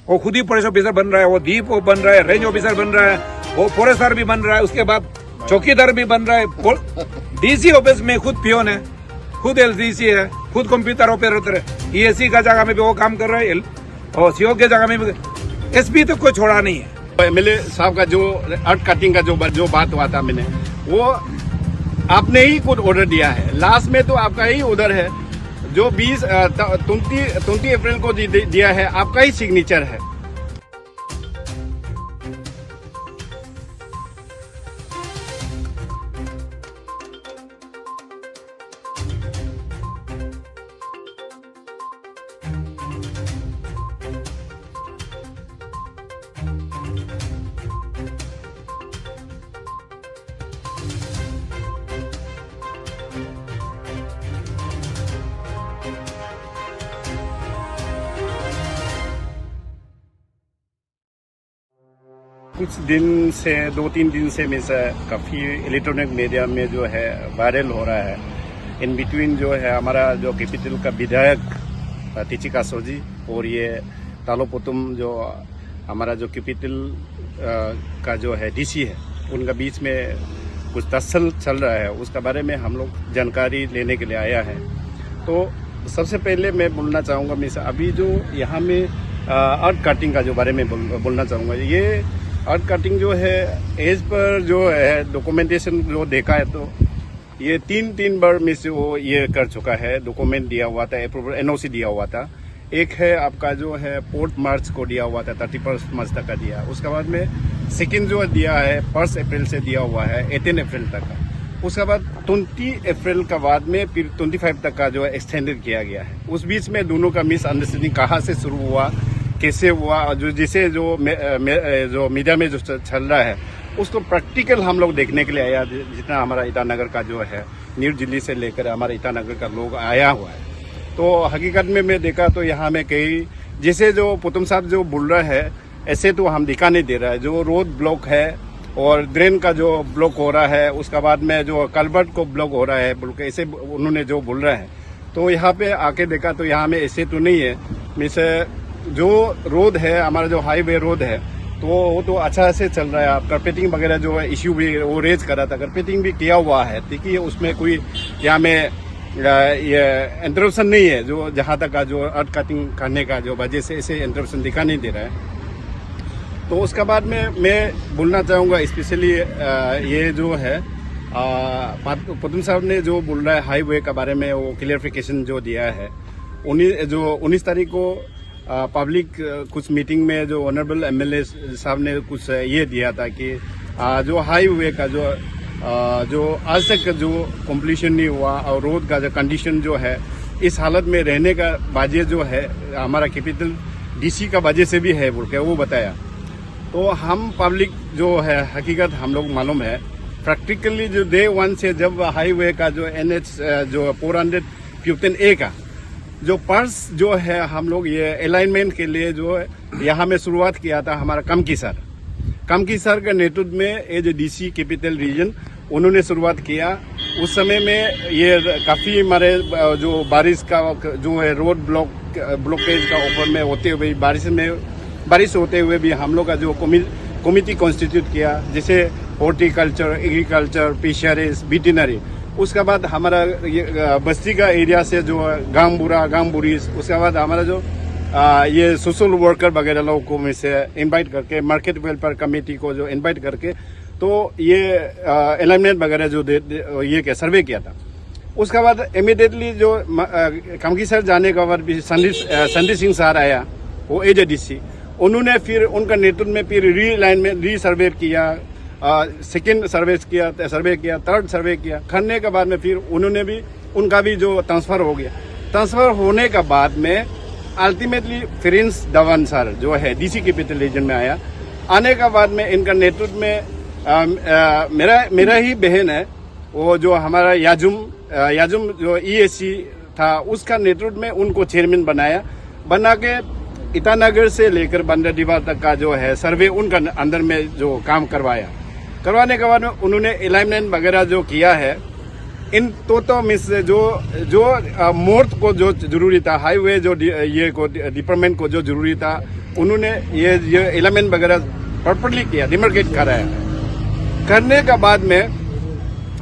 वो खुद ही police officer बन रहा है, वो दीप वो बन रहा है, रेंज ऑफिसर बन रहा है, वो फॉरेस्टर भी बन रहा है, उसके बाद चौकीदार भी बन रहा है, डीसी ऑफिस में खुद पियोन है, खुद एलडीसी है, खुद कंप्यूटर ऑपरेटर है, ईएससी का जगह में भी वो काम कर रहा है और सीओ के जगह में भी एसपी तो कोई छोड़ा नहीं है। एमएलए साहब का जो अर्थ कटिंग का जो बात हुआ था मैंने, वो आपने ही खुद ऑर्डर दिया है। लास्ट में तो आपका ही ऑर्डर है, जो 20 अप्रैल को दिया है, आपका ही सिग्नेचर है। कुछ दिन से 2-3 दिन से में से काफ़ी इलेक्ट्रॉनिक मीडिया में जो है वायरल हो रहा है। इन बिटवीन जो है हमारा जो कैपिटल का विधायक तिचिका सोजी और ये तालोपुतुम जो हमारा जो कैपिटल का जो है डीसी है, उनका बीच में कुछ तसल चल रहा है। उसका बारे में हम लोग जानकारी लेने के लिए आया है। तो सबसे पहले मैं बोलना चाहूँगा, मैं अभी जो यहाँ में अर्थ कटिंग का जो बारे में बोलना चाहूँगा। ये अर्थ कटिंग जो है एज पर जो है डॉक्यूमेंटेशन जो देखा है, तो ये तीन बार में से वो ये कर चुका है। डॉक्यूमेंट दिया हुआ था, अप्रूवल एनओसी दिया हुआ था। एक है आपका जो है 4 मार्च को दिया हुआ था, 31 मार्च तक का दिया। उसके बाद में सेकेंड जो दिया है 1 अप्रैल से दिया हुआ है 18 अप्रैल तक का। उसके बाद 20 अप्रैल का बाद में फिर 25 तक का जो है एक्सटेंडेड किया गया है। उस बीच में दोनों का मिसअंडरस्टैंडिंग कहाँ से शुरू हुआ, कैसे हुआ, जो जिसे जो मीडिया में जो चल रहा है उसको प्रैक्टिकल हम लोग देखने के लिए आया। जितना हमारा ईटानगर का जो है न्यू दिल्ली से लेकर हमारा ईटानगर का लोग आया हुआ है, तो हकीकत में मैं देखा तो यहाँ में कई जैसे जो पुतुम साहब जो बोल रहा है ऐसे तो हम दिखा नहीं दे रहा है। जो रोड ब्लॉक है और ड्रेन का जो ब्लॉक हो रहा है, उसके बाद में जो कल्वर्ट को ब्लॉक हो रहा है बोल के ऐसे उन्होंने जो बोल रहा है, तो यहाँ पे आके देखा तो यहाँ में ऐसे तो नहीं है। मिसे जो रोड है हमारा जो हाईवे रोड है, तो वो तो अच्छा से चल रहा है। आप कार्पेटिंग वगैरह जो है इश्यू भी वो रेज कर रहा था, कार्पेटिंग भी किया हुआ है। देखिए उसमें कोई यहाँ में ये इंटरप्शन नहीं है। जो जहाँ तक का जो अर्थ कटिंग करने का जो वजह से ऐसे इंटरप्शन दिखा नहीं दे रहा है। तो उसके बाद में मैं बोलना चाहूँगा स्पेशली ये जो है पुतुम साहब ने जो बोल रहा है हाईवे का बारे में, वो क्लियरिफिकेशन जो दिया है 19 तारीख को पब्लिक कुछ मीटिंग में जो ऑनरेबल एमएलए साहब ने कुछ ये दिया था कि जो हाईवे का जो आज तक जो कंप्लीशन नहीं हुआ और रोड का जो कंडीशन जो है इस हालत में रहने का वजह जो है हमारा कैपिटल डीसी का वजह से भी है बोल के वो बताया। तो हम पब्लिक जो है हकीकत हम लोग मालूम है प्रैक्टिकली जो डे 1 से जब हाईवे का जो NH जो 415A का जो पर्स जो है हम लोग ये अलाइनमेंट के लिए जो है यहाँ में शुरुआत किया था हमारा कमकी सर के नेतृत्व में एज डीसी कैपिटल रीजन उन्होंने शुरुआत किया। उस समय में ये काफ़ी हमारे जो बारिश का जो है रोड ब्लॉकेज का ऊपर में होते हुए बारिश होते हुए भी हम लोग का जो कमिटी कॉन्स्टिट्यूट किया, जैसे हॉर्टिकल्चर, एग्रीकल्चर, फिशरीज, वेटरनरी। उसके बाद हमारा ये बस्ती का एरिया से जो गांव बुरी, उसके बाद हमारा जो ये सोशल वर्कर वगैरह लोगों को में से इनवाइट करके मार्केट वेलफेयर कमेटी को जो इनवाइट करके तो ये अलाइनमेंट वगैरह जो ये क्या सर्वे किया था। उसके बाद इमीडिएटली जो कमकी सर जाने के बाद भी संदीप सिंह सर आया, वो एज डीसी, उन्होंने फिर उनका नेतृत्व में फिर री सर्वे किया, सेकेंड सर्वे किया, थर्ड सर्वे किया। करने के बाद में फिर उन्होंने भी उनका भी जो ट्रांसफर हो गया। ट्रांसफर होने के बाद में अल्टीमेटली प्रिंस धवन सर जो है डीसी कैपिटल रीजन में आया। आने के बाद में इनका नेतृत्व में मेरा ही बहन है, वो जो हमारा याजुम जो ईएससी था, उसका नेतृत्व में उनको चेयरमैन बना के ईटानगर से लेकर बंदरदीवा तक का जो है सर्वे उनका अंदर में जो काम करवाने के बाद में उन्होंने अलाइनमेंट वगैरह जो किया है। इन तो मिस जो मोर्थ को जो जरूरी था, हाईवे जो ये को डिपार्टमेंट को जो जरूरी था, उन्होंने ये एलिमेंट वगैरह प्रॉपरली किया, डिमार्केट कराया। करने का बाद में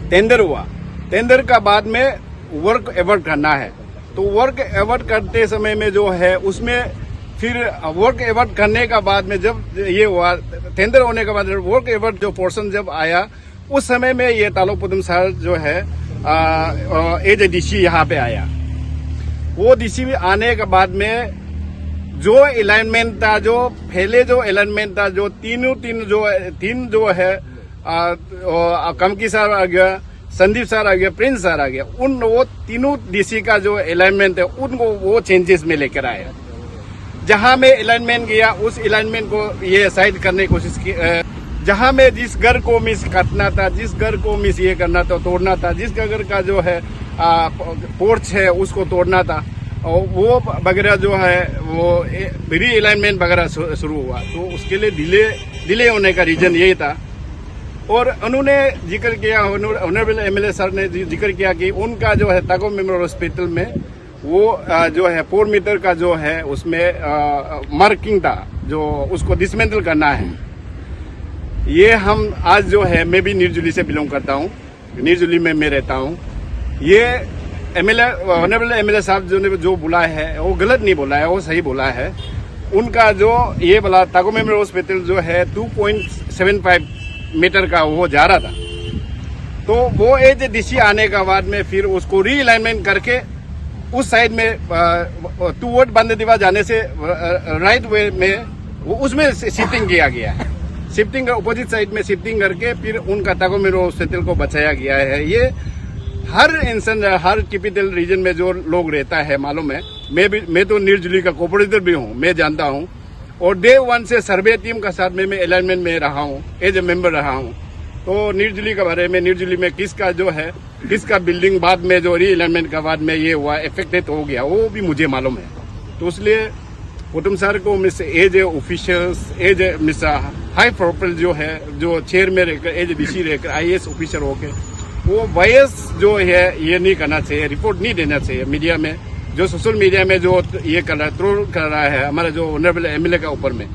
टेंडर हुआ। टेंडर का बाद में वर्क अवार्ड करना है। तो वर्क अवार्ड करते समय में जो है उसमें फिर वर्क अवार्ड करने का बाद में जब ये हुआ, टेंडर होने के बाद वर्क अवार्ड जो पोर्शन जब आया, उस समय में ये तालो पुदम सर जो है एज ए डीसी यहाँ पे आया। वो डीसी आने के बाद में जो अलाइनमेंट था, जो पहले जो अलाइनमेंट था, जो तीन जो है कमकी सर आ गया, संदीप सर आ गया, प्रिंस सर आ गया, वो तीनों डीसी का जो अलाइनमेंट है उनको वो चेंजेस में लेकर आया। जहां में अलाइनमेंट गया उस अलाइनमेंट को ये साइड करने की कोशिश की। जहां में जिस घर को मिस काटना था, जिस घर को मिस ये करना था, तोड़ना था, जिस घर का जो है पोर्च है उसको तोड़ना था, और वो वगैरह जो है वो री अलाइनमेंट वगैरह शुरू हुआ। तो उसके लिए डिले होने का रीजन यही था। और उन्होंने जिक्र किया, ऑनरेबल एमएलए सर ने जिक्र किया कि उनका जो है ताको मेमोरियल हॉस्पिटल में वो जो है 4 मीटर का जो है उसमें मार्किंग था, जो उसको डिसमेंटल करना है। ये हम आज जो है, मैं भी निर्जुली से बिलोंग करता हूँ, निर्जुली में मैं रहता हूँ। ये एमएलए ऑनरेबल एमएलए साहब जो बोला है वो गलत नहीं बोला है, वो सही बोला है। उनका जो ये बोला ताको मेमोरियल हॉस्पिटल जो है 2.75 मीटर का वो जा रहा था। तो वो एज डीसी आने के बाद में फिर उसको री अलाइनमेंट करके उस साइड में टूवर्ड बांदेदीवा जाने से राइट वे में वो उसमें शिफ्टिंग किया गया है। शिफ्टिंग अपोजिट साइड में शिफ्टिंग करके फिर उनका ताको मेमोरियल हॉस्पिटल को बचाया गया है। ये हर इंसान, हर कैपिटल रीजन में जो लोग रहता है मालूम है। मैं तो निर्जुली का कोऑपरेटर भी हूँ, मैं जानता हूँ। और डे 1 से सर्वे टीम का साथ में मैं अलाइनमेंट में रहा हूँ, एज ए मेंबर रहा हूँ। तो निर्जुली के बारे में, निर्जुली में किसका जो है, किसका बिल्डिंग बाद में जो री अलाइनमेंट का बाद में ये हुआ, इफेक्टेड हो गया, वो भी मुझे मालूम है। तो इसलिए पुतम सर को miss as a officials, as a miss high profile जो है, जो चेयर में रहकर एज ए डीसी रहकर IAS ऑफिसर होकर वो वायस जो है ये नहीं करना चाहिए, रिपोर्ट नहीं देना चाहिए मीडिया में। जो सोशल मीडिया में जो ये कर रहा है, ट्रोल कर रहा है हमारा जो ऑनरेबल एमएलए का ऊपर में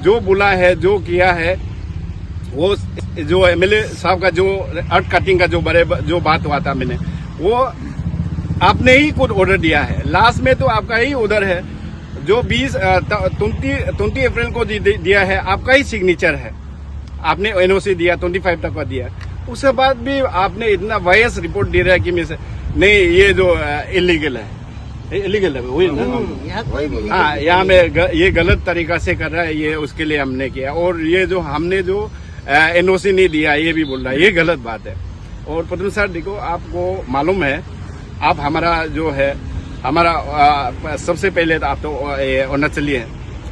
जो बोला है, जो किया है, वो जो एमएलए साहब का जो अर्थ कटिंग का जो बात हुआ था, मैंने वो आपने ही खुद ऑर्डर दिया है। लास्ट में तो आपका ही ऑर्डर है, जो 20 अप्रैल को दिया है, आपका ही सिग्नेचर है। आपने NOC दिया, 25 तक का दिया। उसके बाद भी आपने इतना वायस रिपोर्ट दे रहा है कि नहीं ये जो इलीगल है, इलीगल है वही ना। हाँ, यहाँ में ये गलत तरीका से कर रहा है, ये उसके लिए हमने किया। और ये जो हमने जो NOC नहीं दिया ये भी बोल रहा है, ये गलत बात है। और पद्म सर देखो, आपको मालूम है, आप हमारा जो है, हमारा सबसे पहले तो आप तो अरुणाचली है,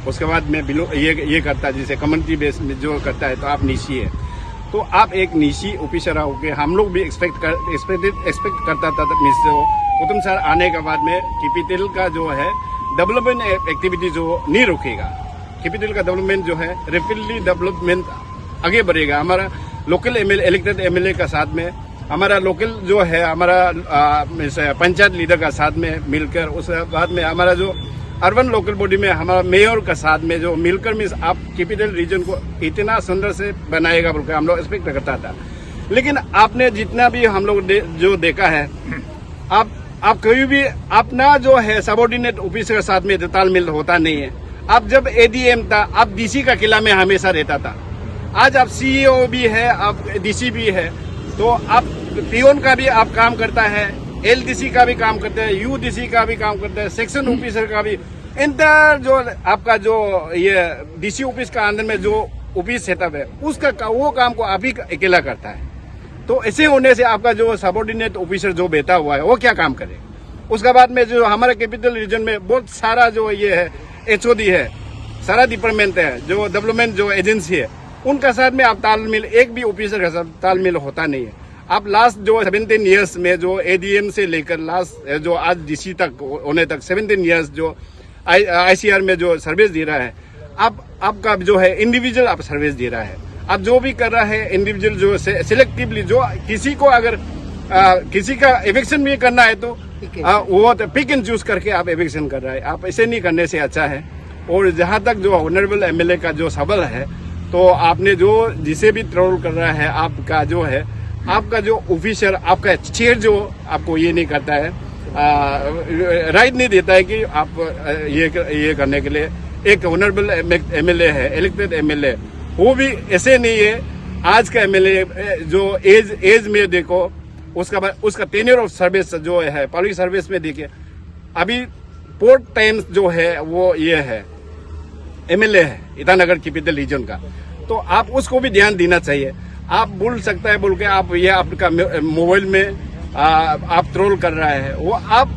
उसके बाद में ये करता है जिसे कम्युनिटी बेस में जो करता है, तो आप निशी है। तो आप एक निशी ऑफिसर होके हम लोग भी एक्सपेक्ट करता था मिस उत्तम सर आने के बाद में कैपिटल का जो है डेवलपमेंट एक्टिविटी जो नहीं रुकेगा। कैपिटल का डेवलपमेंट जो है रैपिडली डेवलपमेंट आगे बढ़ेगा। हमारा लोकल इलेक्टेड एमएलए का साथ में, हमारा लोकल जो है, हमारा पंचायत लीडर का साथ में मिलकर, उसके बाद में हमारा जो अर्बन लोकल बॉडी में हमारा मेयर का साथ में जो मिलकर मीन्स आप कैपिटल रीजन को इतना सुंदर से बनाएगा बोलकर हम लोग एक्सपेक्ट करता था। लेकिन आपने जितना भी हम लोग जो देखा है, आप कभी भी अपना जो है सबॉर्डिनेट ऑफिसर के साथ में तालमेल होता नहीं है। आप जब ADM था, आप DC का किला में हमेशा रहता था। आज आप CEO भी है, आप DC भी है, तो आप पियोन का भी आप काम करता है, LDC का भी काम करता है, UDC का भी काम करता है, सेक्शन ऑफिसर का भी। इंटर जो आपका जो ये DC ऑफिस का अंदर में जो ऑफिस सेटअप है, उसका वो काम को आप ही अकेला करता है। तो ऐसे होने से आपका जो सबॉर्डिनेट ऑफिसर जो बैठा हुआ है वो क्या काम करे। उसके बाद में जो हमारे कैपिटल रीजन में बहुत सारा जो ये है HOD है, सारा डिपार्टमेंट है, जो डेवलपमेंट जो एजेंसी है, उनका साथ में आप तालमेल, एक भी ऑफिसर का साथ तालमेल होता नहीं है। आप लास्ट जो 17 इयर्स में जो ADM से लेकर लास्ट जो आज DC तक होने तक 17 इयर्स जो ICR में जो सर्विस दे रहा है, आपका जो है इंडिविजुअल आप सर्विस दे रहा है। आप जो भी कर रहा है इंडिविजुअल जो सिलेक्टिवली, जो किसी को अगर किसी का एविक्शन भी करना है तो वो पिक एंड चूज करके आप एविक्शन कर रहा है। आप ऐसे नहीं करने से अच्छा है। और जहां तक जो ऑनरेबल एमएलए का जो सवाल है, तो आपने जो जिसे भी ट्रोल कर रहा है, आपका जो है, आपका जो ऑफिसर, आपका चेयर जो आपको ये नहीं करता है, राइट नहीं देता है कि आप ये करने के लिए। एक ऑनरेबल एमएलए है, इलेक्टेड एमएलए, वो भी ऐसे नहीं है। आज का एमएलए जो एज में देखो, उसका टेन्योर ऑफ सर्विस जो है, पब्लिक सर्विस में देखिए, अभी 4 टाइम्स जो है वो ये है, एमएलए है ईटानगर कैपिटल रीजन का। तो आप उसको भी ध्यान देना चाहिए। आप बोल सकता है बोल के आप ये आपका मोबाइल में आप ट्रोल कर रहा है, वो आप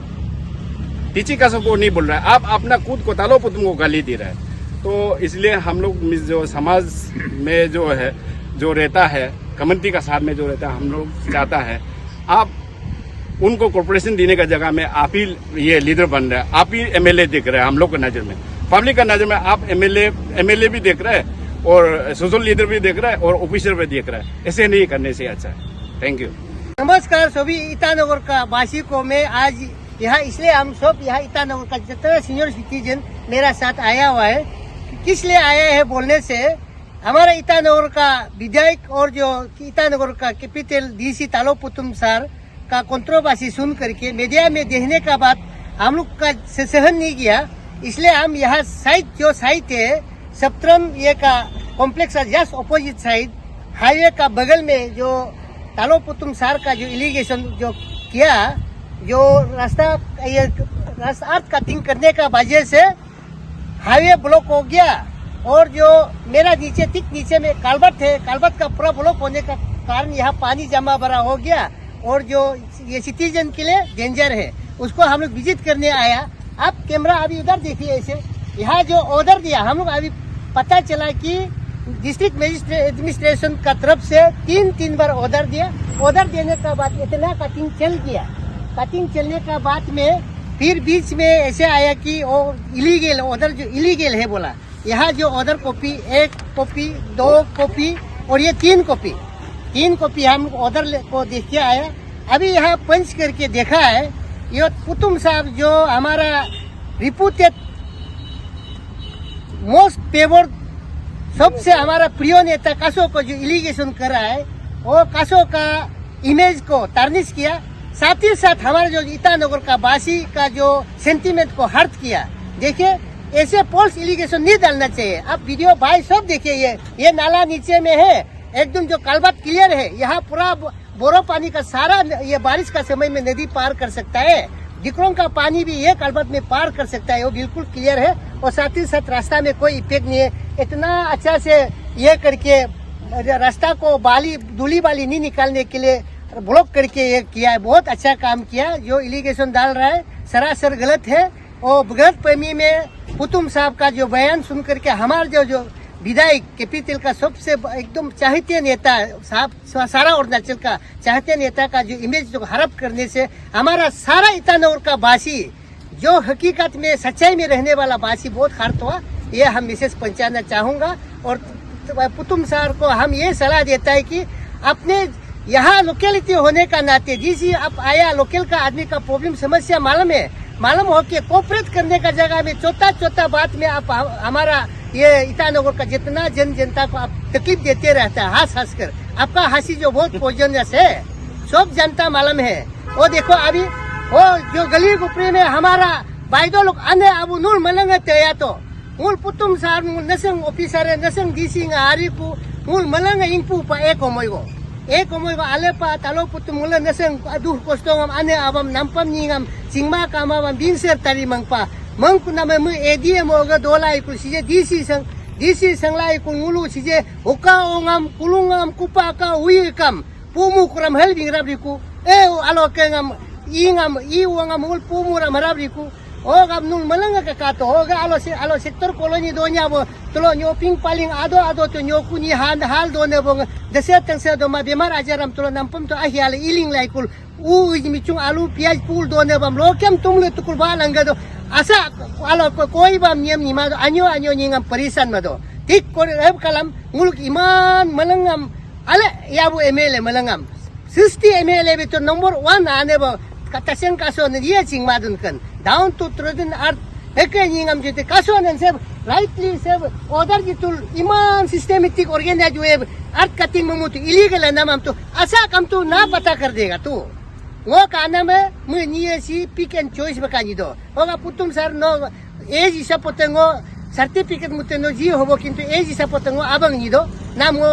टीची का सबको नहीं बोल रहा है, आप अपना खुद को तालो पुतम को गाली दे रहा है। तो इसलिए हम लोग जो समाज में जो है, जो रहता है, कम्युनिटी का साथ में जो रहता है, हम लोग चाहता है आप उनको कॉर्पोरेशन देने का जगह में आप ही ये लीडर बन रहे हैं, आप ही एमएलए दिख रहे हैं हम लोग की नजर में, पब्लिक का नजर में आप एमएलए भी देख रहे हैं और सोशल लीडर भी देख रहा है और ऑफिसर भी देख रहा है। ऐसे नहीं करने से अच्छा है। Thank you. नमस्कार सभी ईटानगर का वासी को। मैं आज यहाँ इसलिए हम सब यहाँ ईटानगर का जितना सीनियर सिटीजन मेरा साथ आया हुआ है, किस लिए आया है बोलने से, हमारा ईटानगर का विधायक और जो ईटानगर का कैपिटल डीसी तालो पुतुम सर का कंट्रोवर्सी सुन करके मीडिया में देखने का बाद हम लोग का सहन नहीं किया, इसलिए हम यहाँ साइट है सप्तरम ये का complex just opposite side highway का बगल में जो तालो पुतुम सर का जो इलीगेशन जो किया, जो रास्ता अर्थ कटिंग करने का वजह से हाईवे ब्लॉक हो गया और जो मेरा ठीक नीचे में कालबट है, कालबट का पूरा ब्लॉक होने का कारण यहाँ पानी जमा भरा हो गया और जो ये सिटीजन के लिए डेंजर है, उसको हम लोग विजिट करने आया। आप कैमरा अभी उधर देखिए, ऐसे यहाँ जो ऑर्डर दिया हम लोग अभी पता चला कि डिस्ट्रिक्ट मजिस्ट्रेट एडमिनिस्ट्रेशन का तरफ से 3 बार ऑर्डर दिया। ऑर्डर देने का बाद इतना कटिंग चल गया, कटिंग चलने का बाद में फिर बीच में ऐसे आया कि वो इलीगल ऑर्डर जो इलीगल है बोला। यहाँ जो ऑर्डर कॉपी 1 कॉपी 2 कॉपी और ये 3 कॉपी हम ऑर्डर को देख के आया। अभी यहाँ पंच करके देखा है, ये पुतुम साहब जो हमारा रिपोर्टेड मोस्ट फेवर्ड सबसे हमारा प्रिय नेता कासो को जो इलीगेशन कर रहा है, वो कासो का इमेज को टार्निश किया, साथ ही साथ हमारे जो ईटानगर का वासी का जो सेंटीमेंट को हर्ट किया। देखिए ऐसे फॉल्स इलीगेशन नहीं डालना चाहिए। आप वीडियो भाई सब देखिए, ये नाला नीचे में है, एकदम जो कालबात क्लियर है, यहाँ पूरा बोरो पानी का सारा ये बारिश का समय में नदी पार कर सकता है, जिक्रों का पानी भी ये कालबात में पार कर सकता है, वो बिल्कुल क्लियर है। और साथ ही साथ रास्ता में कोई इफेक्ट नहीं है। इतना अच्छा से ये करके रास्ता को धूली बाली नहीं निकालने के लिए ब्लॉक करके ये किया है, बहुत अच्छा काम किया। जो इलीगेशन डाल रहा है सरासर गलत है और गलत फहमी में पुतुम साहब का जो बयान सुन करके हमारे जो विधायक कैपिटल का सबसे एकदम चाहते नेता साहब, सारा अरुणाचल का चाहते नेता का जो इमेज जो हड़प करने से हमारा सारा ईटानगर का वासी जो हकीकत में सच्चाई में रहने वाला वासी बहुत हर्ट हुआ। ये हम मैसेज पहुंचाना चाहूंगा। और पुतुम सर को हम ये सलाह देता है कि अपने यहाँ लोकेलिटी होने का नाते जिस आप आया लोकल का आदमी का प्रॉब्लम समस्या मालूम हो के कोऑपरेट करने का जगह में चौथा बात में आप हमारा ये ईटानगर का जितना जनता को आप तकलीफ देते रहता है हंस कर, आपका हंसी जो बहुत पॉइजनस है, सब जनता मालूम है। वो देखो अभी वो जो गली गुपरी में हमारा बाइदो लोग आने अब नूल मलंग तया तो मूल पुतुम सार नसंग ऑफिसर नसंग डीसी हारी को मूल मलंग इंपू पा एक ओमोइगो आले पा तालो पुतुम मूल नसंग अदु कोस्टोंगम आने अबम नंपम निंगम चिंगमा कामावम बिनसर तरी मंगपा मंगकु नमे मु एडीएम ओगा दोलाई कु सिजे डीसी संगलाई कु मुलु सिजे हुका ओंगम कुलुंगम कुपाका उइकम पुमुक्रम हेलबिंगराबिकु ए आलोकेंगम ingam iwangam ul pumura marabriku ogam nung malanga kakato oga alo sektor koloni donya bo tolo nyoping paling ado to nyokuni hal do ne bong deset tang se do ma bemar ajaram tolo nampam to ahial iling laikul michung alu piaj pul do ne bam lokem tumle tukul balanga do asa alo koi bam niam ni ma do anyo ningam parisan ma do tik ko kalam muluk iman malangam ale yabu emele malangam 60 emele beto number 1 ane bo katasen kaso na dia ching madun kan down to trudin art Hekanyingam jete kasonan seb rightly seb order jitul iman systematic organize web art cutting mamutu illegal namam to asa kam to na pata kar dega tu wo kana me niye si pick and choice bakani do hoga putum sar no age isa potengo certificate muteno ji hobo kintu age isa potengo abang ni do namo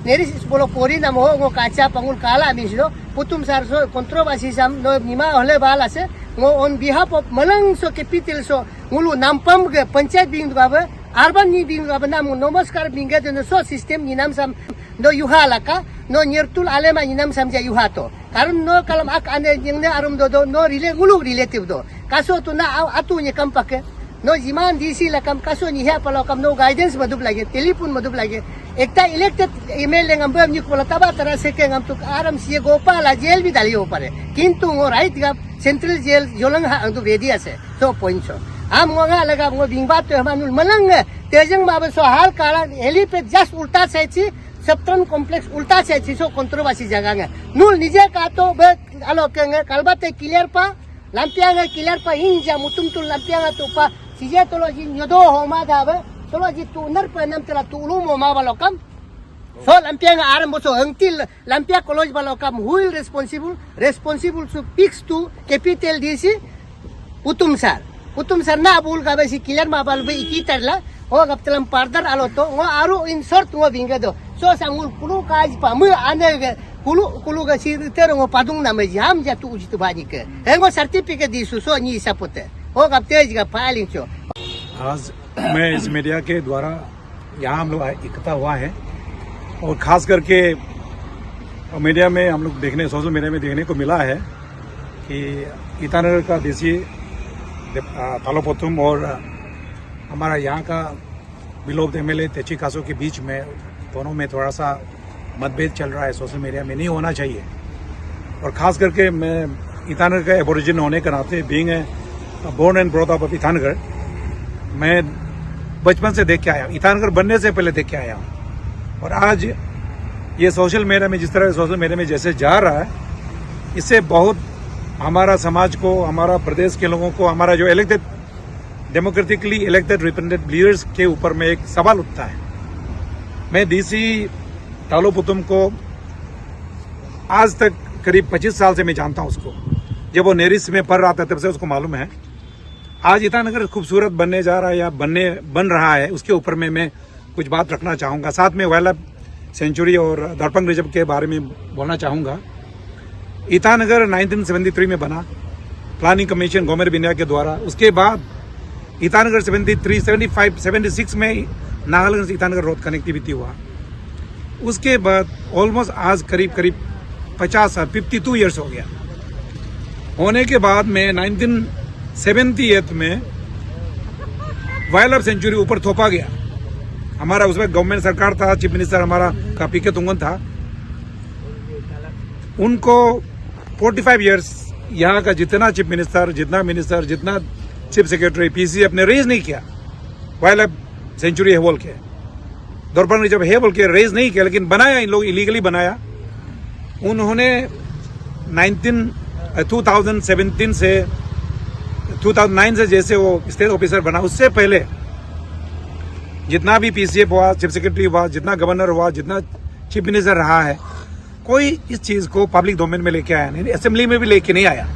neris bolo pori namo ngo kacha pangul kala misdo putum sar so controversy sam no nima hole bala se ngo on behalf of Malang so capital so ngulu nampam ge panchayat bing baba urban ni bing baba nam namaskar binga de so system ni nam sam no yuha laka no nirtul alema ni nam sam ja yuha to karun no kalam ak ane jingne arum do no ngulu relative do kaso tu na atu ni kampake no jiman dc la kam kaso ni ha palo kam no guidance madub lage telephone madub lage ekta elected email ngam bam ni ko taba tara se ke ngam tu aram si gopala jail bi daliyo pare kintu ngo right ga central jail jolang ha tu bedi ase so point so am ngo laga ngo bingba to manul malang tejang ma so hal kala helipad just ulta saichi Septran complex ulta saichi so controversy jaga nga nul nije ka to be alo ke kalbate clear pa lampianga clear pa hinja mutum tul lampianga to pa sije tolo ji nyodo homa dabe tolo ji tu nar pa nam tela tu lumo ma balokam so lampianga aram boso hangtil lampia college balokam who will responsible to fix to capital dc putum sar na bul ka be si clear ma bal be ikitarla o gaptelam pardar alo to ngo aru insert ngo binga do so sangul kulu kaj pa mu ane kulu ga si ter ngo padung na me jam ja tu uji tu bani ke ngo certificate di so ni sapote o gapte ga filing cho आज मैं इस media के द्वारा यहाँ हम लोग इकट्ठा हुआ है और खास करके मीडिया में हम लोग सोशल मीडिया में देखने को मिला है कि ईटानगर का देसी तालोपुतुम और हमारा यहाँ का विलोप्त एमएलए तेची कासो के बीच में दोनों में थोड़ा सा मतभेद चल रहा है सोशल मीडिया में नहीं होना चाहिए और खास करके मैं ईटानगर का एबोरिजिन होने के नाते being born and brought up of Itanagar मैं बचपन से देख के आया ईटानगर बनने से पहले देख के आया हूँ और आज ये सोशल मीडिया में जिस तरह सोशल मीडिया में जैसे जा रहा है इससे बहुत हमारा समाज को हमारा प्रदेश के लोगों को हमारा जो elected democratically elected representative leaders के ऊपर में एक सवाल उठता है मैं डीसी तालोपुतुम को आज तक करीब 25 साल से मैं जानता हूं उसको जब वो नेरिस में पढ़ रहा था तब से उसको मालूम है आज ईटानगर खूबसूरत बनने जा रहा है या बन रहा है उसके ऊपर में मैं कुछ बात रखना चाहूंगा साथ में वाइल्ड लाइफ सेंचुरी और दरपंग रिजर्व के बारे में बोलना चाहूंगा ईटानगर 1973 में बना planning commission government of India के द्वारा उसके बाद ईटानगर 73, 75, 76 में नागालैंड से ईटानगर रोड कनेक्टिविटी हुआ उसके बाद ऑलमोस्ट आज करीब 50 साल 52 ईयर्स हो गया होने के बाद में 1978 में वाइल्ड लाइफ सेंचुरी ऊपर थोपा गया हमारा उसमें गवर्नमेंट सरकार था चीफ मिनिस्टर हमारा का पीके तुंगन था उनको 45 ईयर्स यहाँ का जितना चीफ मिनिस्टर जितना चीफ सेक्रेटरी पीसी अपने रेज नहीं किया वाइल्ड लाइफ सेंचुरी है बोल के दरपंग रिजर्व है बोल के रेज नहीं किया लेकिन बनाया इन लोग इलीगली बनाया उन्होंने 2017 से 2009 से जैसे वो स्टेट ऑफिसर बना उससे पहले जितना भी पीसीएफ हुआ चीफ सेक्रेटरी हुआ जितना गवर्नर हुआ जितना चीफ मिनिस्टर रहा है कोई इस चीज को पब्लिक डोमेन में लेके आया नहीं असेंबली में भी लेके नहीं आया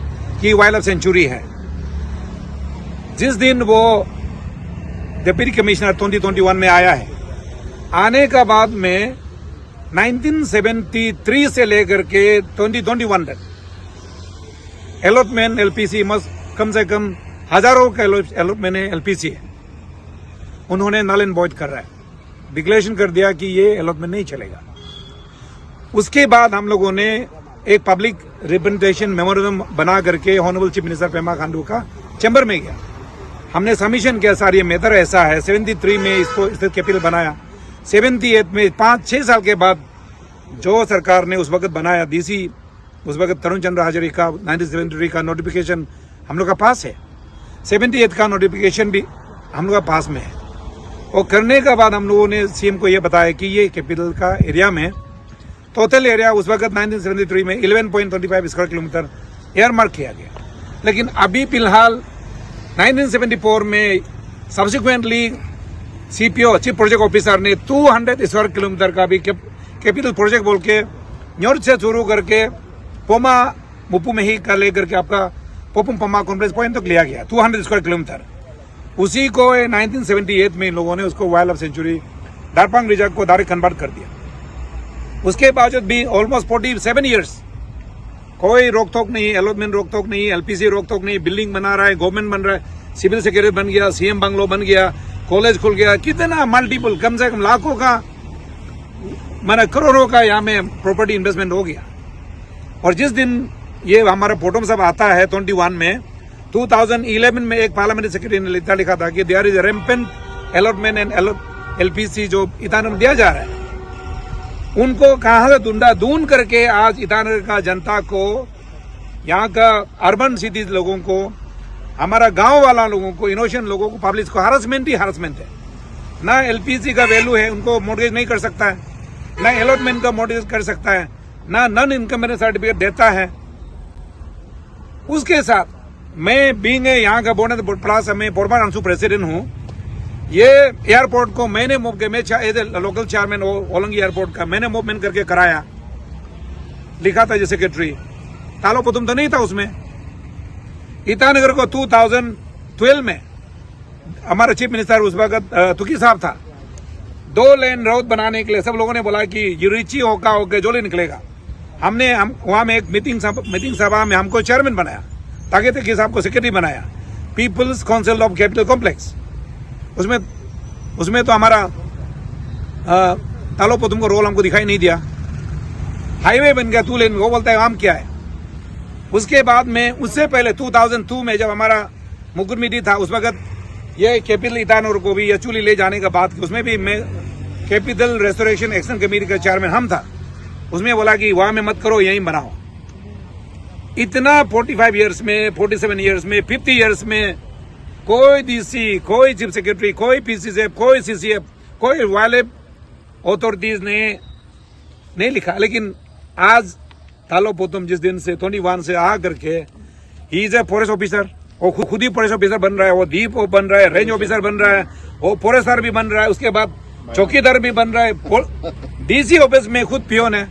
कि वाइल्ड लाइफ सेंचुरी है जिस दिन वो डिप्टी कमिश्नर 2021 में आया है आने का बाद में 1973 से लेकर के 2021 तक अलॉटमेंट एलपीसी कम से कम हजारों का अलॉटमेंट एलपीसी है उन्होंने नल एंड वॉइड कर रहा है डिक्लेरेशन कर दिया कि ये अलॉटमेंट नहीं चलेगा उसके बाद हम लोगों ने एक पब्लिक रिप्रेजेंटेशन मेमोरेंडम बना करके honourable chief minister Pema Khandu का चैम्बर में गया हमने सबमिशन किया सर ये मैटर ऐसा है 73 में इसको स्टेट कैपिटल बनाया 78 में 5-6 साल के बाद जो सरकार ने उस वक्त बनाया डीसी उस वक्त तरुण चंद्र हजारिका 1973 का नोटिफिकेशन हम लोग का पास है 78 का नोटिफिकेशन भी हम लोग का पास में है और करने के बाद हम लोगों ने सीएम को ये बताया कि ये कैपिटल का एरिया में टोटल एरिया उस वक्त 1973 में 11.25 स्क्वायर किलोमीटर एयर मार्क किया गया लेकिन अभी फिलहाल 1974 में subsequently CPO chief project officer ने 200 स्क्वायर किलोमीटर का भी कैपिटल प्रोजेक्ट बोल के न्योर से शुरू करके पोमा मुपू में ही का लेकर के आपका पोपुम पमा कॉम्प्लेक्स पॉइंट तक लिया गया 200 स्क्वायर किलोमीटर। उसी को 1978 में इन लोगों ने उसको वाइल्ड लाइफ सेंचुरी दारपांग रिजर्व को डायरेक्ट कन्वर्ट कर दिया। उसके बावजूद भी ऑलमोस्ट 47 ईयर्स कोई रोक टोक नहीं, अलॉटमेंट रोक टोक नहीं, एलपीसी रोक टोक नहीं, बिल्डिंग बना रहा है, गवर्नमेंट बन रहा है, सिविल सेक्रेटरी बन गया, सीएम बंगलो बन गया, कॉलेज खुल गया, कितना मल्टीपल कम से कम लाखों का माना करोड़ों का यहाँ में प्रॉपर्टी इन्वेस्टमेंट हो गया। और जिस दिन ये हमारा फोटो सब आता है 21 में 2011 में एक पार्लियामेंट्री सेक्रेटरी ने लिखा था कि there is rampant allotment and LPC जो ईटानगर में दिया जा रहा है, उनको कहां से ढूंढ करके आज ईटानगर का जनता को, यहाँ का अर्बन सिटीज लोगों को, हमारा गांव वाला लोगों को, इनोवेशन लोगों को, पब्लिक को हरासमेंट ही हरासमेंट है। ना एलपीसी का वैल्यू है, उनको मोर्गेज नहीं कर सकता है, ना अलॉटमेंट का मोर्गेज कर सकता है, ना नॉन इनकम सर्टिफिकेट देता है। उसके साथ मैं बीइंग यहाँ का बोर्ड प्लस में पोरबा अंशु प्रेसिडेंट हूँ, ये एयरपोर्ट को मैंने मूव मैं लोकल चेयरमैन ओलंगी एयरपोर्ट का मैंने मूवमेंट करके कराया, लिखा था जो सेक्रेटरी तालो पुतुम तो नहीं था उसमें। ईटानगर को 2012 में हमारा चीफ मिनिस्टर उस वक्त तुकी साहब था, 2 लेन रोड बनाने के लिए सब लोगों ने बोला कि यूरिची होकर जोली निकलेगा। हम वहां में एक मीटिंग सभा में हमको चेयरमैन बनाया, ताकि तुकी साहब को सेक्रेटरी बनाया, people's council of capital complex. उसमें तो हमारा तालो पुतुम को रोल हमको दिखाई नहीं दिया। हाईवे बन गया 2 लेन, वो बोलता है काम क्या है। उसके बाद में उससे पहले 2002 में जब हमारा मुकुट मीटिंग था, उस वक्त ये कैपिटल ईटानगर को भी एक्चुअली ले जाने का बात की, उसमें भी मैं कैपिटल रेस्टोरेशन एक्शन कमेटी का चेयरमैन हम था। उसमें बोला कि वहां में मत करो, यहीं बनाओ। इतना 45 ईयर्स में, 47 ईयर्स में, 50 ईयर्स में कोई डीसी, कोई चीफ सेक्रेटरी, कोई पीसीसीएफ, कोई सीसीएफ, कोई वाले अथॉरिटीज ने नहीं लिखा। लेकिन आज तालो पोतुम जिस दिन से 21 से आ करके he is a forest officer, वो खुद ही फॉरेस्ट ऑफिसर बन रहा है, वो दीप बन रहा है, रेंज ऑफिसर बन रहा है, वो फॉरेस्टर भी बन रहा है, उसके बाद चौकीदार भी बन रहा है, डीसी ऑफिस में खुद पियोन है,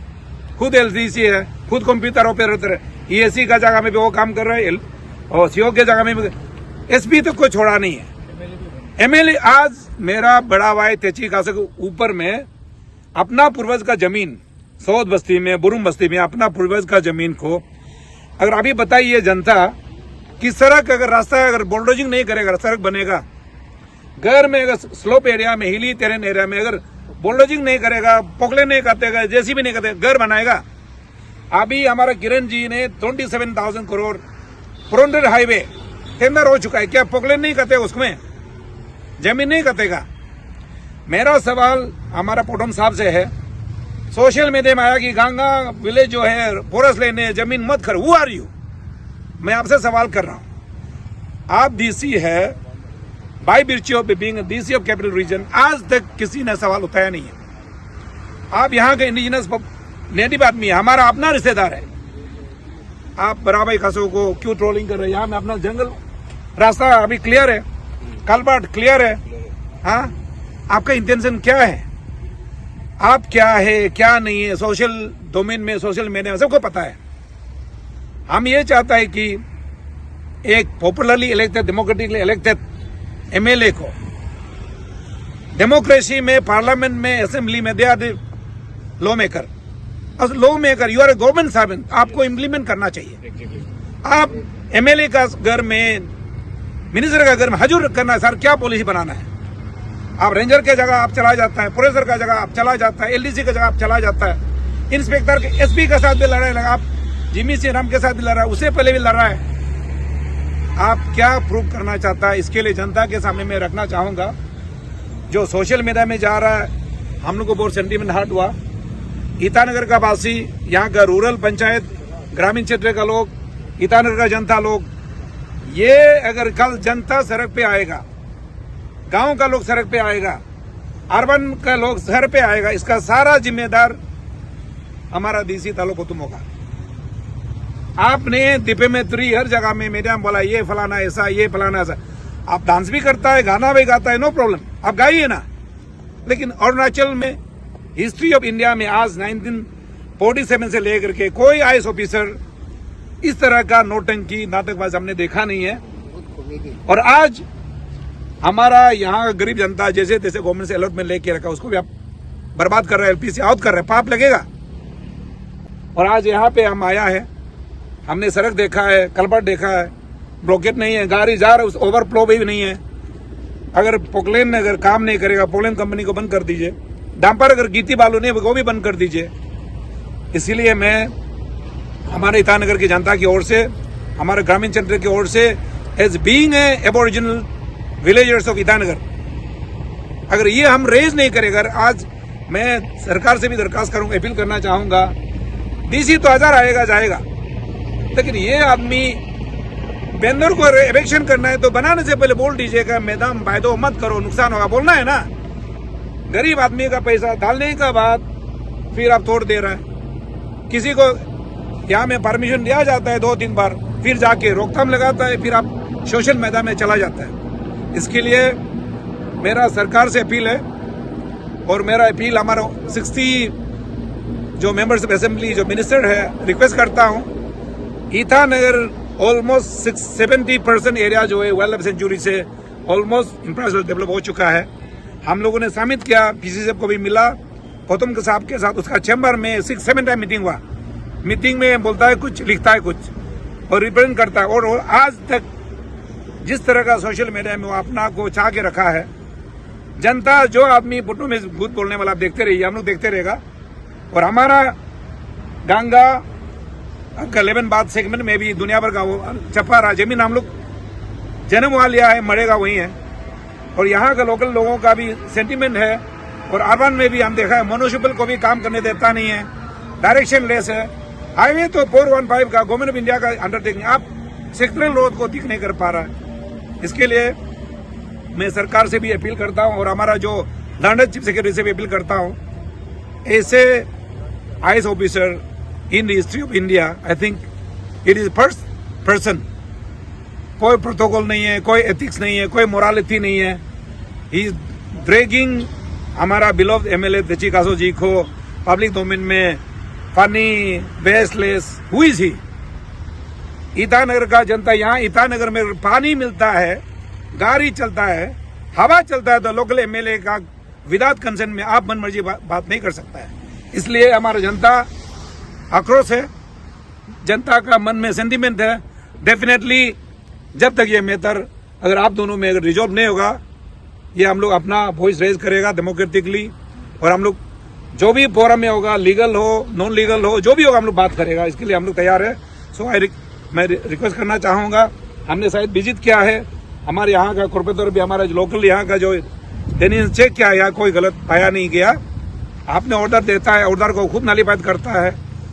खुद एलडीसी है, खुद कंप्यूटर ऑपरेटर है, ईएससी का जगह में भी वो काम कर रहा है, और सीओ के जगह में भी, एसपी तो कोई छोड़ा नहीं है। एमएलए आज मेरा बड़ा भाई तेची कासे के ऊपर में अपना पूर्वज का जमीन सौद बस्ती में, बुरुम बस्ती में अपना पूर्वज का जमीन को अगर अभी बताइए जनता कि सड़क अगर रास्ता अगर बुलडोजिंग नहीं करेगा, सड़क बनेगा, घर में अगर स्लोप एरिया में, हिली टेरेन एरिया में अगर बुलडोजिंग नहीं करेगा, पोकले नहीं करतेगा, जेसीबी नहीं करते, घर बनाएगा। अभी हमारा किरण जी ने 27,000 करोड़ पुरंदर हाईवे टेंडर हो चुका है, क्या पोकले नहीं करते, उसमें जमीन नहीं कटेगा। मेरा सवाल हमारा पोटम साहब से है, सोशल मीडिया में आया कि गंगा विलेज जो है फॉरेस्ट लेने जमीन मत कर, हु आर यू? मैं आपसे सवाल कर रहा हूं, आप डीसी है, by virtue of being DC of capital region, आज तक किसी ने सवाल उठाया नहीं है। आप यहाँ के इंडिजिनस नेटिव आदमी है, हमारा अपना रिश्तेदार है, आप बराबर खासों को क्यों ट्रोलिंग कर रहे हैं? यहाँ में अपना जंगल रास्ता अभी क्लियर है, कलबाट क्लियर है। हाँ, आपका इंटेंशन क्या है? आप क्या है क्या नहीं है, सोशल डोमेन में, सोशल मीडिया में सबको पता है। हम ये चाहता है कि एक popularly elected, democratically elected MLA को डेमोक्रेसी में, पार्लियामेंट में, असेंबली में, they are the law maker. Law maker, you are a government servant, आपको इम्प्लीमेंट करना चाहिए। आप एमएलए का घर में, मिनिस्टर का घर में हजूर करना है, सर क्या पॉलिसी बनाना है? आप रेंजर के जगह आप चला जाता है, फॉरेस्टर का जगह आप चला जाता है, एलडीसी का जगह आप चला जाता है, इंस्पेक्टर के एसपी के साथ भी लड़ाई लगा, आप जिमी सिंह राम के साथ भी लड़ रहा है, उससे पहले भी लड़ रहा है। आप क्या प्रूव करना चाहता है? इसके लिए जनता के सामने मैं रखना चाहूंगा। जो सोशल मीडिया में जा रहा है, हम लोग को बहुत सेंटीमेंट हार्ट हुआ। ईटानगर का वासी, यहाँ का रूरल पंचायत, ग्रामीण क्षेत्र का लोग, ईटानगर का जनता लोग, ये अगर कल जनता सड़क पे आएगा, गांव का लोग सड़क पे आएगा, अर्बन का लोग सड़क पे आएगा, इसका सारा जिम्मेदार हमारा डीसी तालो पोतुम होगा। आपने डिफेमेटरी हर जगह में मीडिया में बोला ये फलाना ऐसा, ये फलाना ऐसा, आप डांस भी करता है, गाना भी गाता है, नो प्रॉब्लम, आप गाइए ना। लेकिन अरुणाचल में हिस्ट्री ऑफ इंडिया में आज 1947 से लेकर के कोई आईएएस ऑफिसर इस तरह का नौटंकी नाटकबाज हमने देखा नहीं है। और आज हमारा यहाँ का गरीब जनता जैसे तैसे गवर्नमेंट से अलॉटमेंट लेके रखा, उसको भी आप बर्बाद कर रहे हैं, एलपीसी आउट कर रहे हैं, पाप लगेगा। और आज यहाँ पे हम आया है, हमने सड़क देखा है, कलबट देखा है, ब्लॉकेट नहीं है, गाड़ी जा रहा है, ओवरफ्लो भी नहीं है। अगर पोकलेन अगर काम नहीं करेगा, पोकलेन कंपनी को बंद कर दीजिए। डंपर अगर गीती बालू नहीं, वो भी बंद कर दीजिए। इसीलिए मैं हमारे ईटानगर की जनता की ओर से, हमारे ग्रामीण क्षेत्र की ओर से, as being a aboriginal villagers of Itanagar, अगर ये हम रेज नहीं करेगा, आज मैं सरकार से भी दरखास्त करूंगा, अपील करना चाहूंगा। डीसी तो 1000 आएगा जाएगा, लेकिन ये आदमी वेंडर को इलेक्शन करना है तो बनाने से पहले बोल दीजिएगा मैदान वायदो मत करो, नुकसान होगा, बोलना है ना। गरीब आदमी का पैसा डालने का बाद फिर आप तोड़ दे रहा है। किसी को यहाँ में परमिशन दिया जाता है 2-3 बार, फिर जाके रोकथाम लगाता है, फिर आप सोशल मैदान में चला जाता है। इसके लिए मेरा सरकार से अपील है, और मेरा अपील हमारा 60 जो मेंबर्स ऑफ असेंबली जो मिनिस्टर है, रिक्वेस्ट करता हूँ, ईटानगर ऑलमोस्ट 70% एरिया जो है वाइल्ड लाइफ सेंचुरी से ऑलमोस्ट इंफ्रास्ट्रक्चर डेवलप हो चुका है। हम लोगों ने समिट किया, पीसीसी को भी मिला, गौतम साहब के साथ उसका चैम्बर में 6-7 टाइम मीटिंग हुआ। मीटिंग में बोलता है कुछ, लिखता है कुछ और रिप्रेजेंट करता है। और आज तक जिस तरह का सोशल मीडिया में वो अपना को छा के रखा है, जनता जो आदमी पुटनों में भूत बोलने वाला आप देखते रहिए, हम लोग देखते रहेगा। और हमारा गंगा 11 बाद सेगमेंट में भी दुनिया भर का वो छपा रहा जमीन हम लोग जन्म वहां लिया है, मरेगा वही है। और यहाँ का लोकल लोगों का भी सेंटीमेंट है। और अर्बन में भी हम देखा है, म्युनिसिपल को भी काम करने देता नहीं है, डायरेक्शन लेस है। हाईवे तो 415 का गवर्नमेंट ऑफ इंडिया का अंडरटेकिंग, आप सेक्टरल रोड को ठीक नहीं कर पा रहा है। इसके लिए मैं सरकार से भी अपील करता हूं, और हमारा जो लंडन चीफ सेक्रेटरी से भी अपील करता हूं, ऐसे IAS officer in the history of India, I think it is first person. कोई प्रोटोकॉल नहीं है, कोई एथिक्स नहीं है, कोई मोरालिटी नहीं है। ही इज ड्रैगिंग हमारा बिलोव्ड एमएलए तेची कासो जी को पब्लिक डोमेन में, funny, baseless. Who is he? Itanagar का जनता, यहाँ ईटानगर में पानी मिलता है, गाड़ी चलता है, हवा चलता है, तो लोकल एमएलए का विदाउट कंसेंट में आप मनमर्जी बात नहीं कर सकता है। इसलिए हमारा जनता आक्रोश है, जनता का मन में सेंटीमेंट है। डेफिनेटली जब तक ये मैटर अगर आप दोनों में अगर रिजॉल्व नहीं होगा, ये हम लोग अपना वॉइस रेज करेगा डेमोक्रेटिकली। और हम लोग जो भी फोरम में होगा, लीगल हो, नॉन लीगल हो, जो भी होगा, हम लोग बात करेगा। इसके लिए हम लोग तैयार है। सो मैं रिक्वेस्ट करना चाहूँगा, हमने शायद विजिट किया है, हमारे यहाँ का कॉर्पोरेटर भी, हमारा लोकल यहाँ का जो टेनिस चेक किया, यहाँ कोई गलत पाया नहीं गया। आपने ऑर्डर देता है, ऑर्डर को खुद नलीफाइड करता है,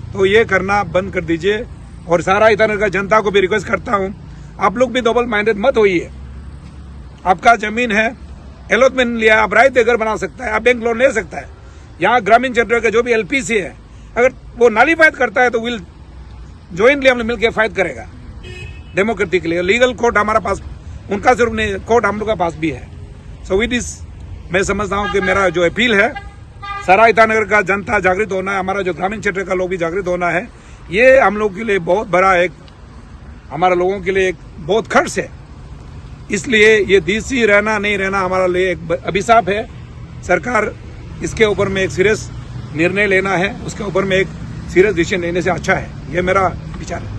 तो ये करना बंद कर दीजिए। और सारा ईटानगर का जनता को भी रिक्वेस्ट करता हूँ, आप लोग भी डबल माइंडेड मत होइए। आपका जमीन है, अलॉटमेंट लिया, आप राइट घर बना सकता है, आप बैंक लोन ले सकता है। यहाँ ग्रामीण क्षेत्र का जो भी एलपीसी है, अगर वो नलीफाइड करता है तो विल ज्वाइंटली हम लोग मिलकर फाइट करेगा डेमोक्रेटिक के लिए। लीगल कोर्ट हमारा पास, उनका सिर्फ नहीं, कोर्ट हम लोग का पास भी है। सो विद दिस मैं समझता हूँ कि मेरा जो अपील है, सारा ईटानगर का जनता जागृत होना है, हमारा जो ग्रामीण क्षेत्र का लोग भी जागृत होना है। ये हम लोग के लिए बहुत बड़ा एक, हमारा लोगों के लिए एक बहुत खर्च है। इसलिए ये डीसी रहना नहीं रहना हमारा लिए एक अभिशाप है। सरकार इसके ऊपर में एक सीरियस निर्णय लेना है, उसके ऊपर में एक सीरियस डिसीजन लेने से अच्छा है। ये मेरा विचार है।